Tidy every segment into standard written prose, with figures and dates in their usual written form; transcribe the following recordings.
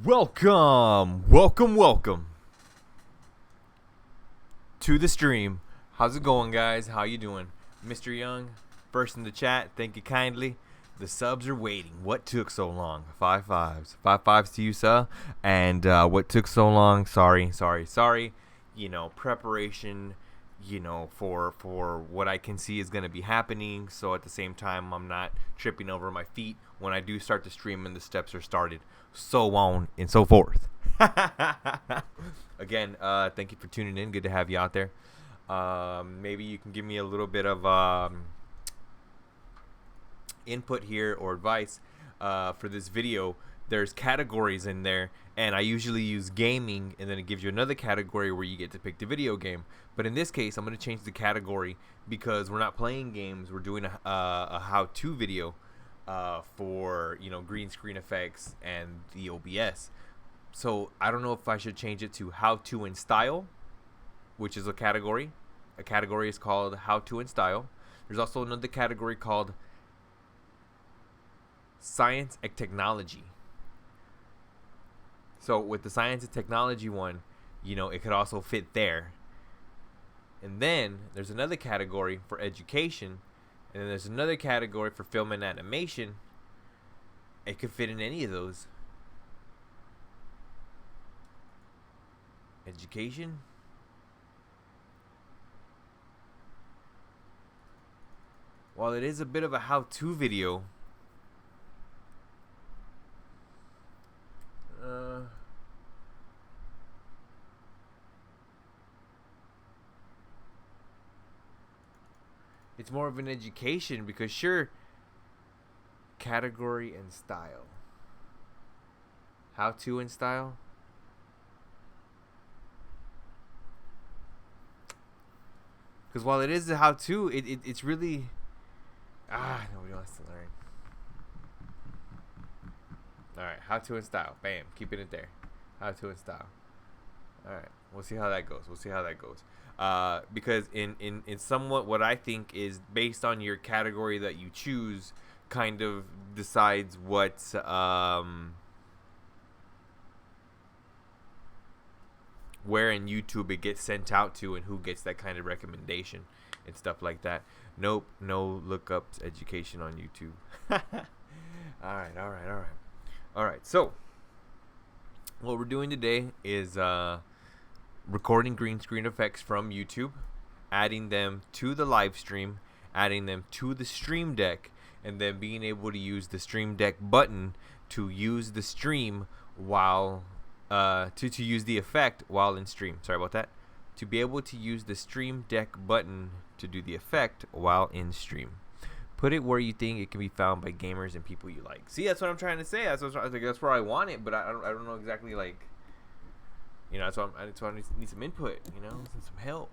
Welcome to the stream. How's it going, guys? How you doing? Mr. Young, first in the chat, thank you kindly. The subs are waiting. What took so long? 5 fives. 5 fives to you, sir. And what took so long? Sorry. You know, preparation, you know, for what I can see is going to be happening. So at the same time, I'm not tripping over my feet when I do start to stream and the steps are started. So on and so forth. Again, thank you for tuning in. Good to have you out there. Maybe you can give me a little bit of input here or advice for this video. There's categories in there, and I usually use gaming, and then it gives you another category where you get to pick the video game. But in this case, I'm going to change the category because we're not playing games. We're doing a how-to video for, you know, green screen effects and the OBS. So I don't know if I should change it to how to in style, which is a category. A category is called how to in style. There's also another category called science and technology. So with the science and technology one, you know, it could also fit there. And then there's another category for education. And then there's another category for film and animation. It could fit in any of those. Education. While it is a bit of a how-to video, it's more of an education because sure, category and style. How to and style. Because while it is a how to, it's really nobody wants to learn. Alright, how to and style. Bam, keeping it there. How to and style. Alright, we'll see how that goes. Because in somewhat what I think is based on your category that you choose kind of decides what where in YouTube it gets sent out to and who gets that kind of recommendation and stuff like that. Nope, no lookups education on YouTube. Alright, so what we're doing today is recording green screen effects from YouTube, adding them to the live stream, adding them to the stream deck, and then being able to use the stream deck button to use the stream while to use the effect while in stream. Sorry about that. To be able to use the stream deck button to do the effect while in stream. Put it where you think it can be found by gamers and people you like. See, that's what I'm trying to say. That's where I want it, but I don't know exactly, like, you know, that's why I need some input, you know, some help.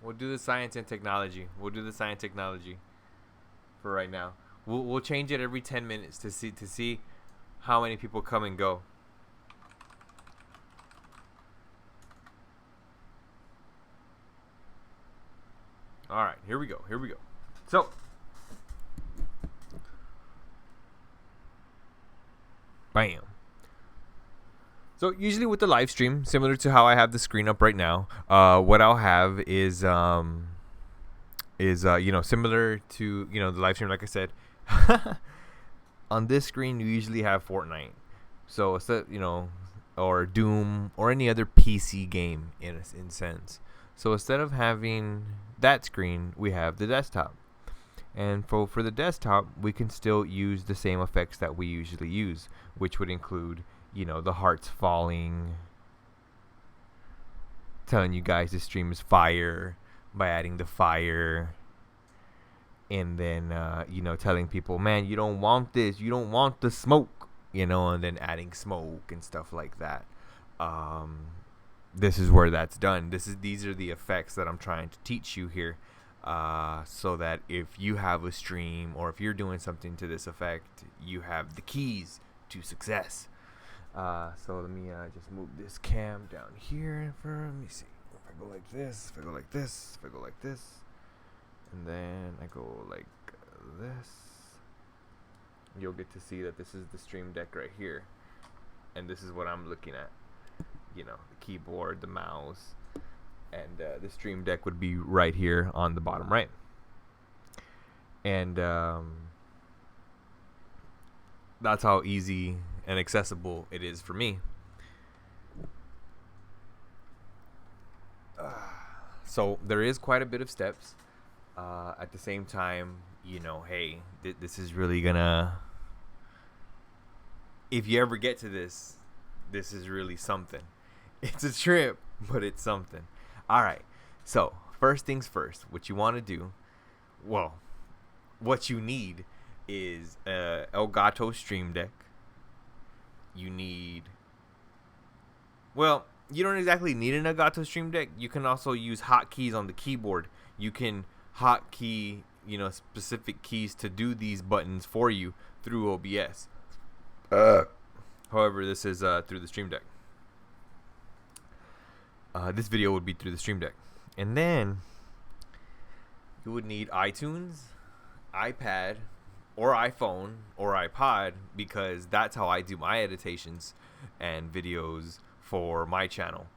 We'll do the science and technology. For right now. We'll change it every 10 minutes to see how many people come and go. All right, here we go. So, bam. So usually with the live stream, similar to how I have the screen up right now, what I'll have is is similar to the live stream. Like I said, on this screen you usually have Fortnite, so instead or Doom or any other PC game in sense. So instead of having that screen, we have the desktop. And for the desktop, we can still use the same effects that we usually use, which would include, the hearts falling, telling you guys the stream is fire by adding the fire, and then, telling people, man, you don't want this, you don't want the smoke, and then adding smoke and stuff like that. This is where that's done. These are the effects that I'm trying to teach you here. So that if you have a stream or if you're doing something to this effect, you have the keys to success. So let me just move this cam down here. Let me see. If I go like this, if I go like this, if I go like this, and then I go like this, you'll get to see that this is the stream deck right here. And this is what I'm looking at. The keyboard, the mouse. And the stream deck would be right here on the bottom right. And that's how easy and accessible it is for me. So there is quite a bit of steps. At the same time, hey, this is really gonna... If you ever get to this is really something. It's a trip, but it's something. Alright, so first things first, what you want to do, what you need is Gato Stream Deck. You need, you don't exactly need an Elgato Stream Deck. You can also use hotkeys on the keyboard. You can hotkey, specific keys to do these buttons for you through OBS. However, this is through the Stream Deck. This video would be through the Stream Deck. And then you would need iTunes, iPad, or iPhone, or iPod, because that's how I do my editations and videos for my channel.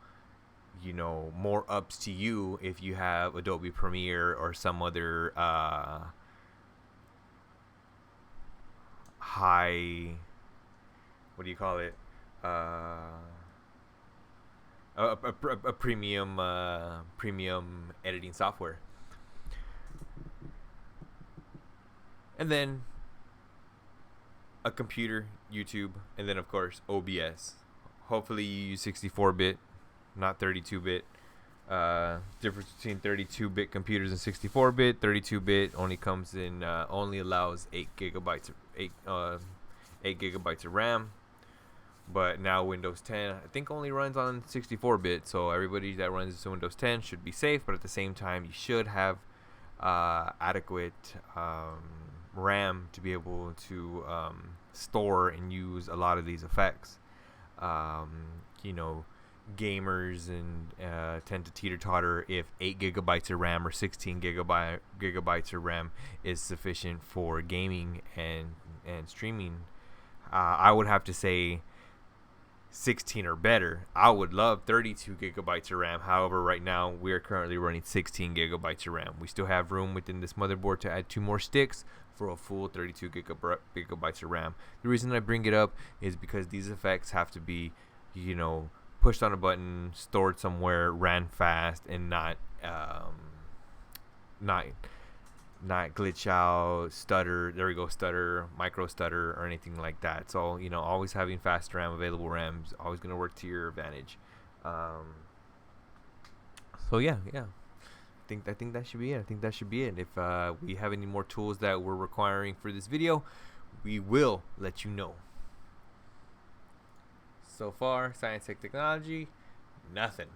More ups to you if you have Adobe Premiere or some other high, what do you call it? A premium editing software. And then a computer, YouTube, and then of course OBS. Hopefully you use 64-bit, not 32-bit. Difference between 32-bit computers and 64-bit. 32-bit only comes in only allows 8 gigabytes of RAM. But now Windows 10, I think, only runs on 64-bit. So everybody that runs Windows 10 should be safe. But at the same time, you should have adequate RAM to be able to store and use a lot of these effects. Gamers and tend to teeter-totter if 8 gigabytes of RAM or 16 gigabytes of RAM is sufficient for gaming and streaming. I would have to say 16 or better. I would love 32 gigabytes of RAM. However, right now we are currently running 16 gigabytes of RAM. We still have room within this motherboard to add 2 more sticks for a full 32 gigabytes of RAM. The reason I bring it up is because these effects have to be, pushed on a button, stored somewhere, ran fast, and not glitch out, stutter, micro stutter, or anything like that. So, always having fast RAM, available RAM is always going to work to your advantage. So yeah. I think that should be it. If we have any more tools that we're requiring for this video, we will let you know. So far, science, tech, technology, nothing.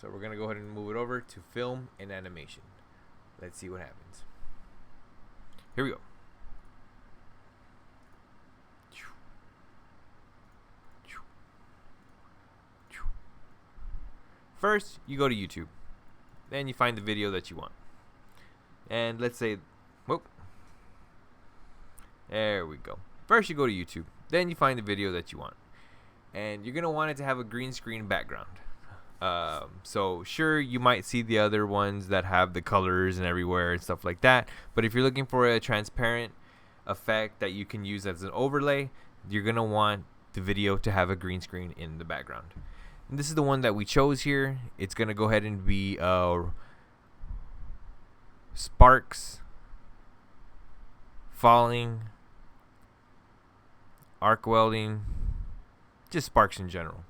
So we're going to go ahead and move it over to film and animation. Let's see what happens. Here we go. First, you go to YouTube. Then you find the video that you want. And let's say, there we go. First, you go to YouTube. Then you find the video that you want. And you're going to want it to have a green screen background. So sure, you might see the other ones that have the colors and everywhere and stuff like that, but if you're looking for a transparent effect that you can use as an overlay, you're gonna want the video to have a green screen in the background. And this is the one that we chose here. It's gonna go ahead and be sparks falling, arc welding, just sparks in general.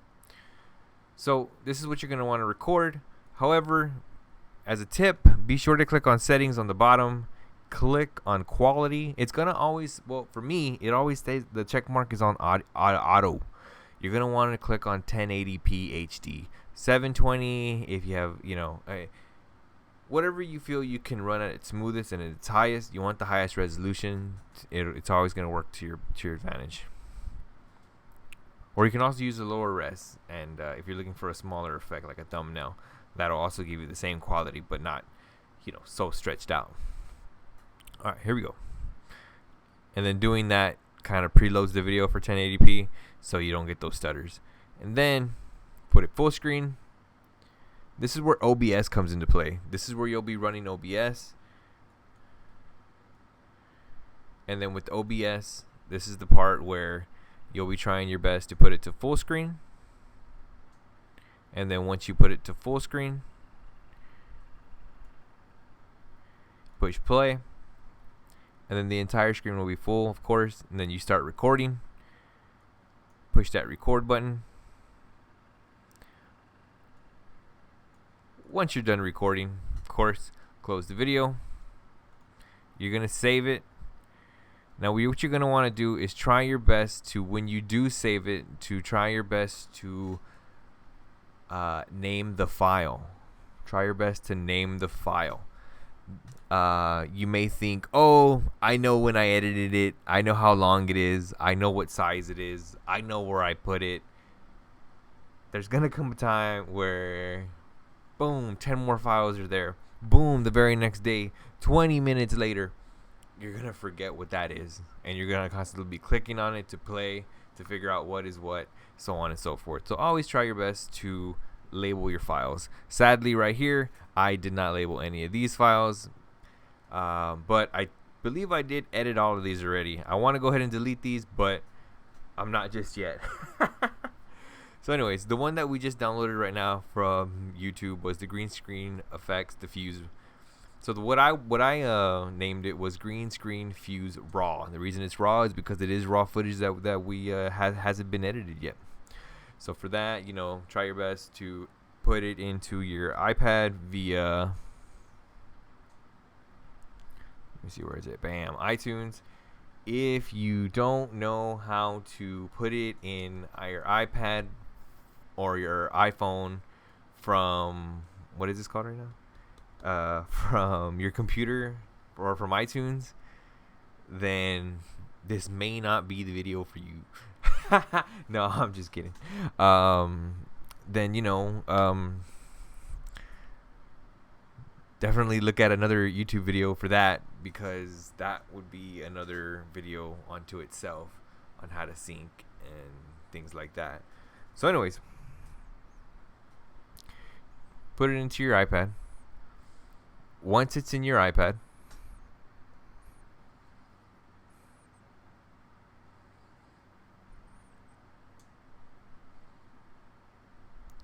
So this is what you're going to want to record. However, as a tip, be sure to click on settings on the bottom, click on quality. It's going to always, well, for me, it always stays, the check mark is on auto. You're going to want to click on 1080p HD, 720 if you have, whatever you feel you can run at its smoothest and at its highest. You want the highest resolution. It's always going to work to your advantage. Or you can also use a lower res, and if you're looking for a smaller effect like a thumbnail, that'll also give you the same quality but not, so stretched out. All right, here we go. And then doing that kind of preloads the video for 1080p so you don't get those stutters. And then put it full screen. This is where OBS comes into play. This is where you'll be running OBS. And then with OBS, this is the part where you'll be trying your best to put it to full screen. And then once you put it to full screen, push play. And then the entire screen will be full, of course. And then you start recording. Push that record button. Once you're done recording, of course, close the video. You're going to save it. Now, what you're going to want to do is try your best to, when you do save it, to try your best to name the file. Try your best to name the file. You may think, oh, I know when I edited it. I know how long it is. I know what size it is. I know where I put it. There's going to come a time where, boom, 10 more files are there. Boom, the very next day, 20 minutes later, you're going to forget what that is. And you're going to constantly be clicking on it to play, to figure out what is what, so on and so forth. So always try your best to label your files. Sadly, right here, I did not label any of these files. But I believe I did edit all of these already. I want to go ahead and delete these, but I'm not just yet. So anyways, the one that we just downloaded right now from YouTube was the green screen effects diffuse. So what I named it was green screen fuse raw. And the reason it's raw is because it is raw footage that we hasn't been edited yet. So for that, try your best to put it into your iPad via, let me see, where is it? Bam, iTunes. If you don't know how to put it in your iPad or your iPhone from, what is this called right now? From your computer or from iTunes, then this may not be the video for you. No, I'm just kidding. Then definitely look at another YouTube video for that, because that would be another video unto itself on how to sync and things like that. So anyways, put it into your iPad. Once it's in your iPad,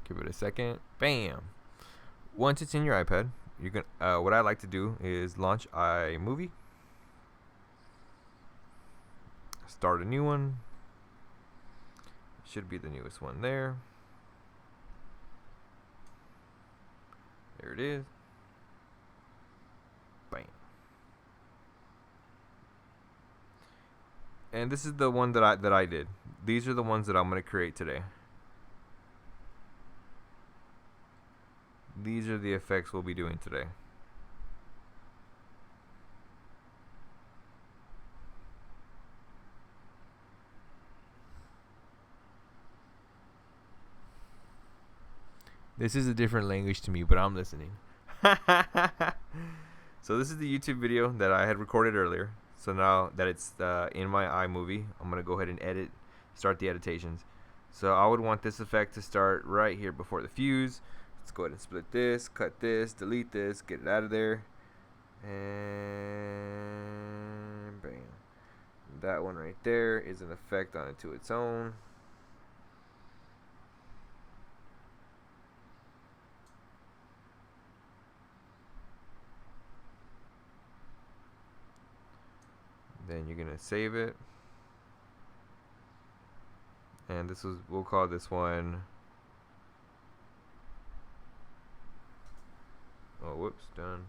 give it a second. Bam. Once it's in your iPad, you can. What I like to do is launch iMovie. Start a new one. Should be the newest one there. There it is. Bam. And this is the one that I did. These are the ones that I'm going to create today. These are the effects we'll be doing today. This is a different language to me, but I'm listening. So this is the YouTube video that I had recorded earlier. So now that it's in my iMovie, I'm going to go ahead and start the editations. So I would want this effect to start right here before the fuse. Let's go ahead and split this, cut this, delete this, get it out of there, and bam. That one right there is an effect on it to its own. Then you're gonna save it, and this was, we'll call this one, oh whoops, done.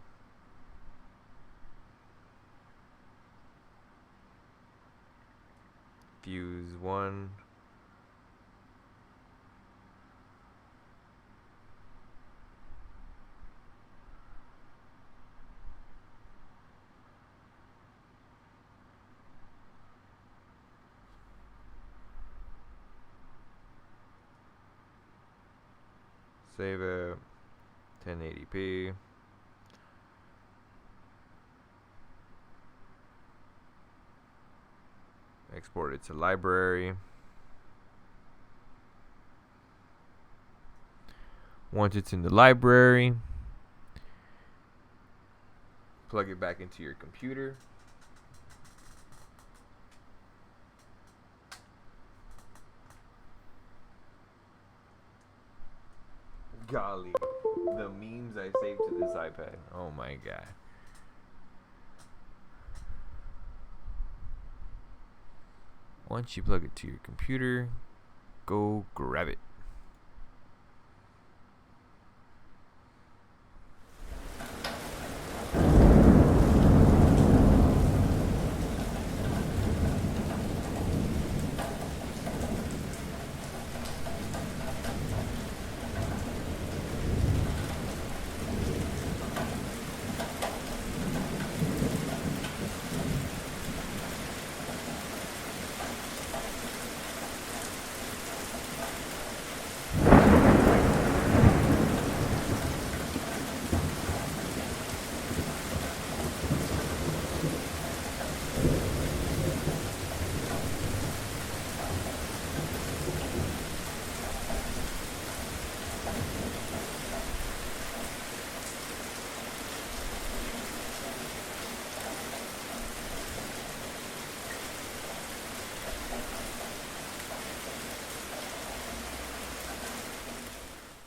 Fuse 1. Save it, 1080p. Export it to library. Once it's in the library, plug it back into your computer. Golly, the memes I saved to this iPad. Oh my god. Once you plug it to your computer, go grab it.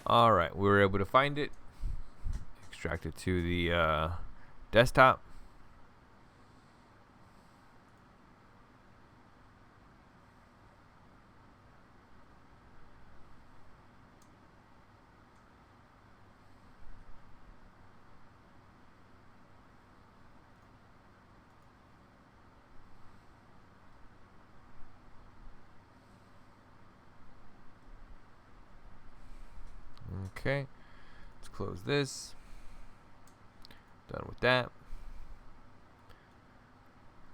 Alright, we were able to find it, extract it to the desktop. Okay, let's close this. Done with that.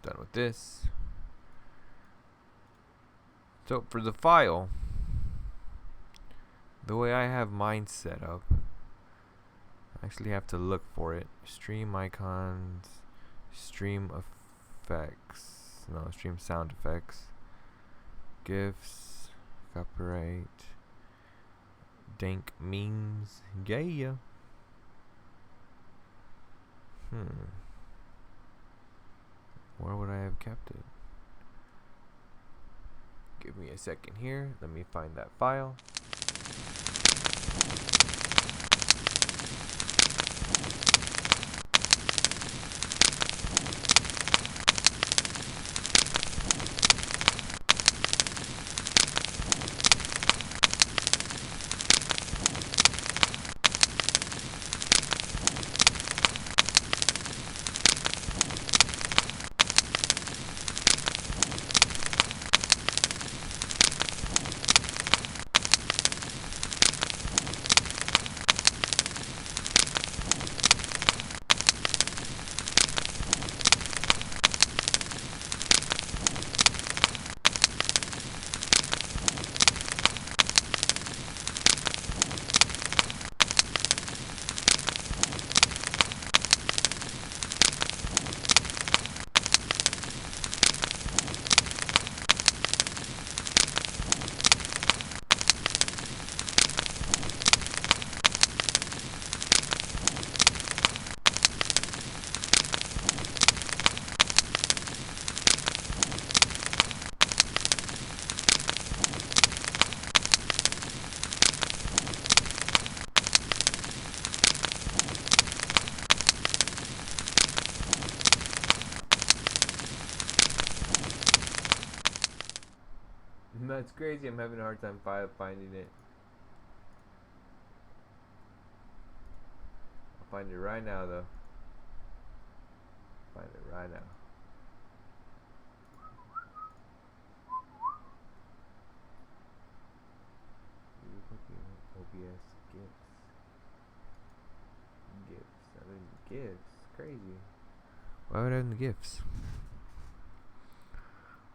Done with this. So for the file, the way I have mine set up, I actually have to look for it. Stream icons, stream effects, no, stream sound effects, GIFs, copyright, dank memes, yeah. Where would I have kept it? Give me a second here. Let me find that file. It's crazy. I'm having a hard time finding it. I'll find it right now, though. Find it right now. OBS gifts. I mean, gifts. Crazy. Why would I have the gifts?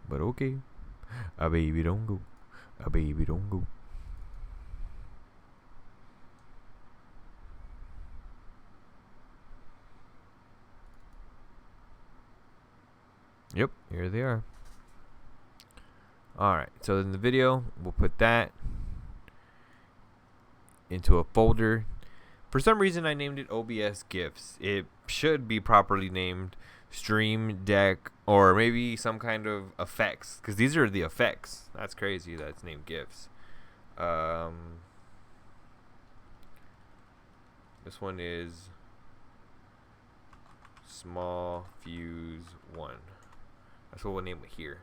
But okay. A baby don't go. A baby don't go. Yep, here they are. Alright, so in the video, we'll put that into a folder. For some reason, I named it OBS GIFs. It should be properly named Stream Deck or maybe some kind of effects, because these are the effects. That's crazy that it's named GIFs. This one is Small Fuse 1. That's what we'll name it here.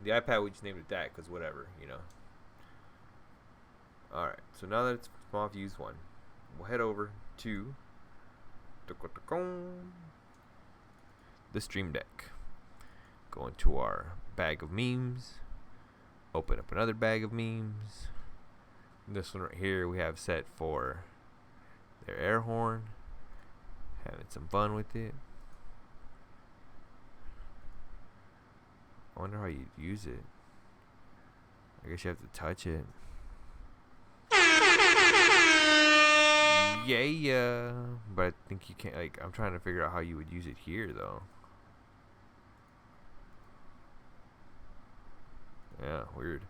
The iPad, we just named it that because whatever, you know. Alright, so now that it's Small Fuse 1, we'll head over to the Stream Deck. Go into our bag of memes. Open up another bag of memes. This one right here we have set for their air horn. Having some fun with it. I wonder how you'd use it. I guess you have to touch it. Yeah, but I think you can't. Like, I'm trying to figure out how you would use it here, though. Yeah, weird.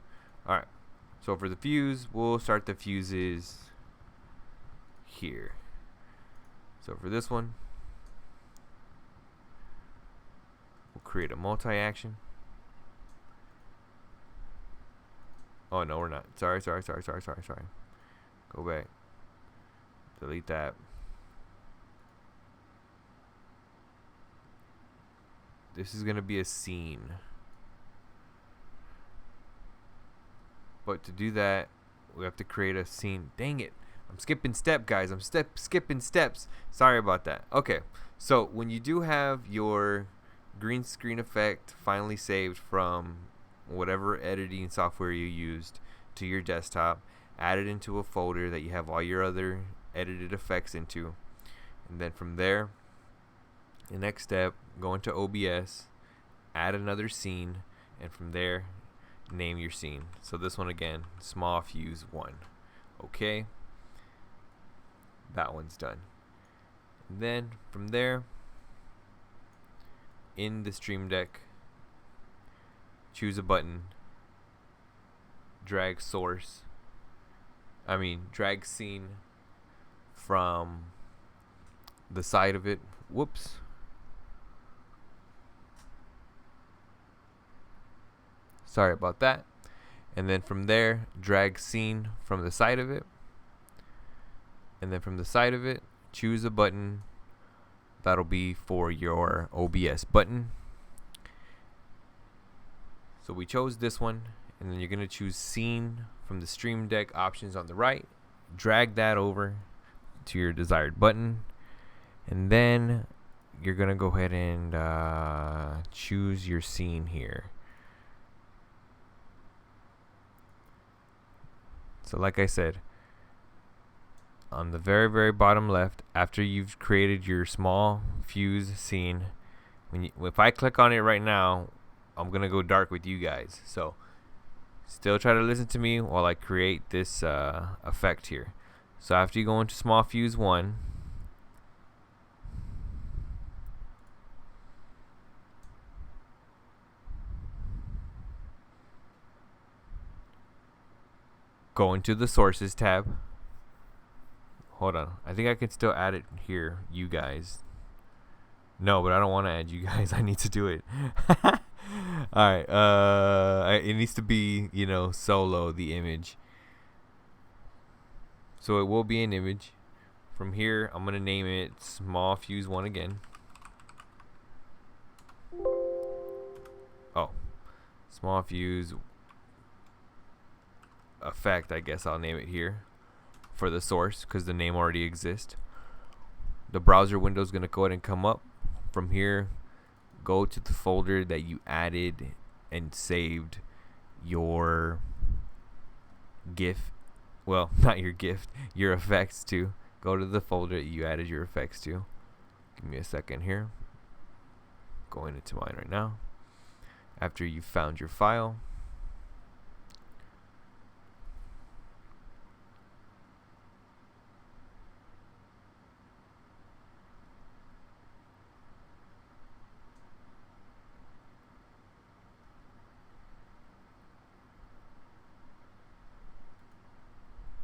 All right. So for the fuse, we'll start the fuses here. So for this one, we'll create a multi-action. Oh, no, we're not. Sorry. Go back. Delete that. This is going to be a scene. But to do that, we have to create a scene. Dang it. I'm skipping step, guys. I'm skipping steps. Sorry about that. Okay. So when you do have your green screen effect finally saved from whatever editing software you used to your desktop, add it into a folder that you have all your other edited effects into, and then from there, the next step, go into OBS, add another scene, and from there, name your scene. So this one again, Small Fuse 1. Okay, that one's done. And then from there, in the Stream Deck, choose a button, drag scene from the side of it. Whoops. Sorry about that. And then from there, drag scene from the side of it. And then from the side of it, choose a button that'll be for your OBS button. So we chose this one, and then you're going to choose scene from the Stream Deck options on the right. Drag that over to your desired button, and then you're going to go ahead and choose your scene here. So like I said, on the very, very bottom left, after you've created your small fuse scene, if I click on it right now, I'm gonna go dark with you guys, so still try to listen to me while I create this effect here. So after you go into Small Fuse 1, go into the Sources tab. Hold on, I think I can still add it here, you guys. No, but I don't want to add you guys. I need to do it. Alright, it needs to be, you know, solo the image. So it will be an image. From here, I'm going to name it Small Fuse 1 again. Oh. Small Fuse effect, I guess I'll name it here for the source because the name already exists. The browser window is going to go ahead and come up. From here, go to the folder that you added and saved your GIF. Well, not your GIF, your effects to. Go to the folder that you added your effects to. Give me a second here. Going into mine right now. After you found your file,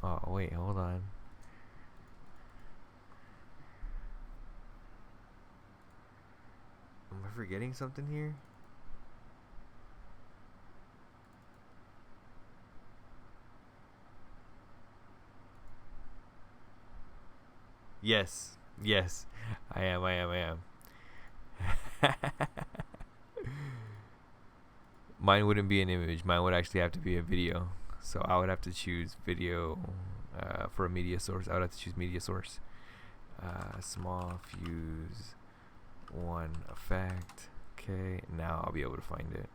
oh wait, hold on. Am I forgetting something here? Yes, yes, I am. Mine wouldn't be an image. Mine would actually have to be a video. So I would have to choose video for a media source. I would have to choose media source. Small fuse 1 effect. Okay, now I'll be able to find it.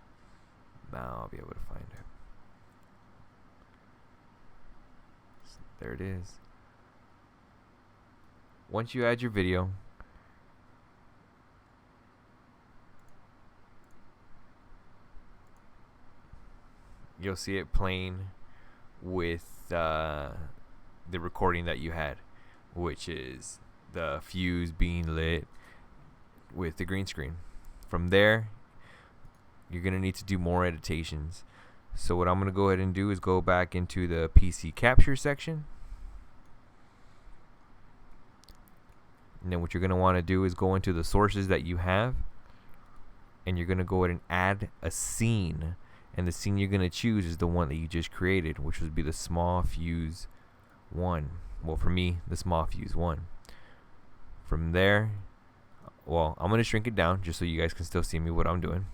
There it is. Once you add your video, you'll see it playing with the recording that you had, which is the fuse being lit with the green screen. From there, you're going to need to do more editations. So what I'm going to go ahead and do is go back into the PC capture section. And then what you're going to want to do is go into the sources that you have, and you're going to go ahead and add a scene. And the scene you're going to choose is the one that you just created, which would be the small fuse 1. Well, for me, the small fuse 1. From there, well, I'm going to shrink it down just so you guys can still see me what I'm doing.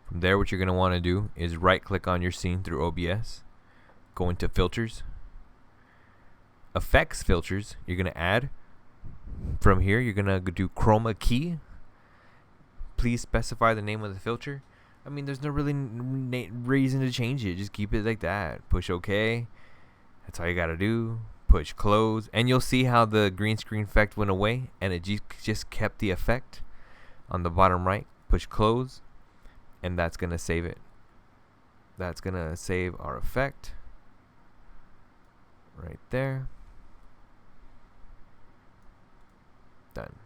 From there, what you're going to want to do is right click on your scene through OBS, go into filters, effects filters. You're going to add from here, you're going to do chroma key. Please specify the name of the filter. I mean, there's no really reason to change it. Just keep it like that. Push OK. That's all you got to do. Push close. And you'll see how the green screen effect went away. And it just kept the effect on the bottom right. Push close. And that's going to save it. That's going to save our effect. Right there. Done.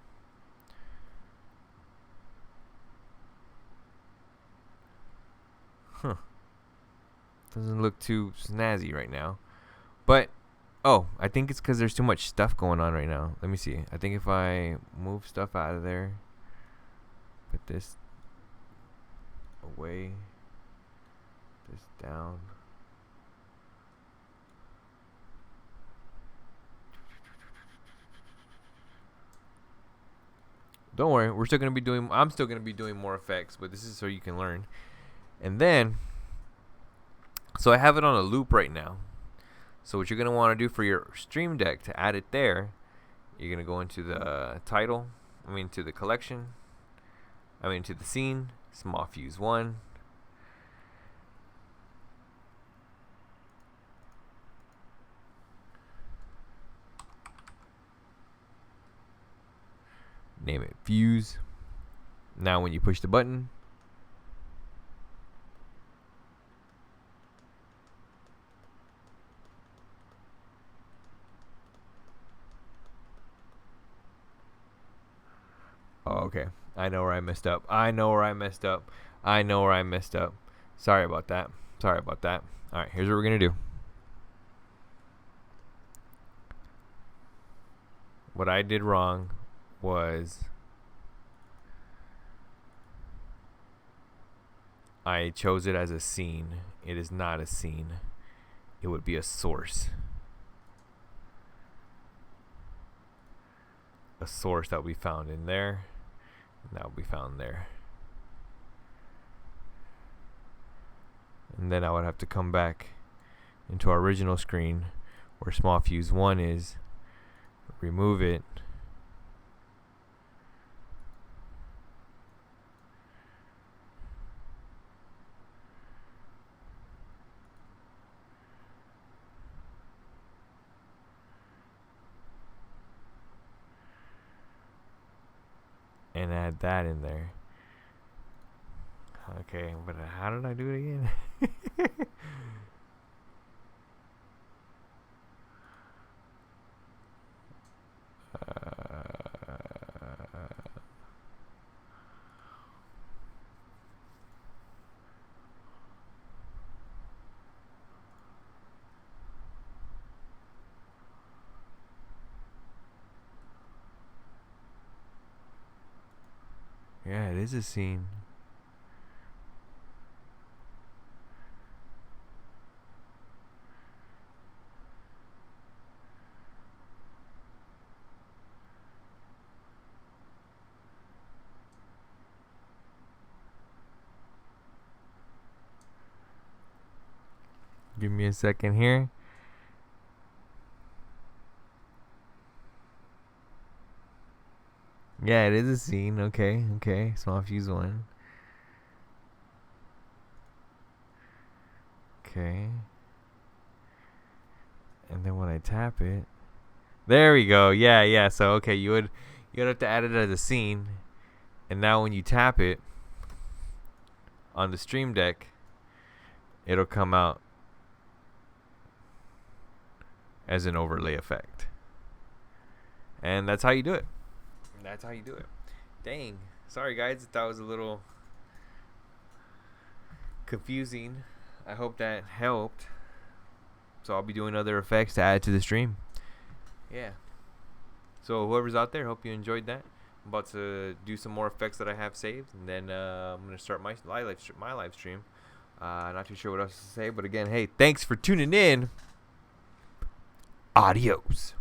Huh. Doesn't look too snazzy right now. But, oh, I think it's because there's too much stuff going on right now. Let me see. I think if I move stuff out of there, put this away, this down. Don't worry, we're still gonna be doing. I'm still gonna be doing more effects, but this is so you can learn. And then, so I have it on a loop right now. So what you're gonna want to do for your Stream Deck to add it there, you're gonna go into the title. To the collection. To the scene. Small fuse 1. Name it fuse. Now when you push the button, oh, okay. I know where I messed up. Sorry about that. Alright, here's what we're going to do. What I did wrong was I chose it as a scene. It is not a scene. It would be a source. A source that we found in there. And that will be found there. and then I would have to come back into our original screen where small fuse 1 is, remove it, and add that in there. Okay, but how did I do it again? Yeah, it is a scene. Give me a second here. Yeah, it is a scene. Okay, okay. Small fuse 1. Okay. And then when I tap it, there we go. Yeah, yeah. So okay, you'd have to add it as a scene, and now when you tap it on the Stream Deck, it'll come out as an overlay effect. And that's how you do it. That's how you do it. Dang. Sorry guys, that was a little confusing. I hope that helped. So I'll be doing other effects to add to the stream. Yeah. So whoever's out there, hope you enjoyed that. I'm about to do some more effects that I have saved, and then I'm gonna start my live stream. Not too sure what else to say, but again, hey, thanks for tuning in. Adios.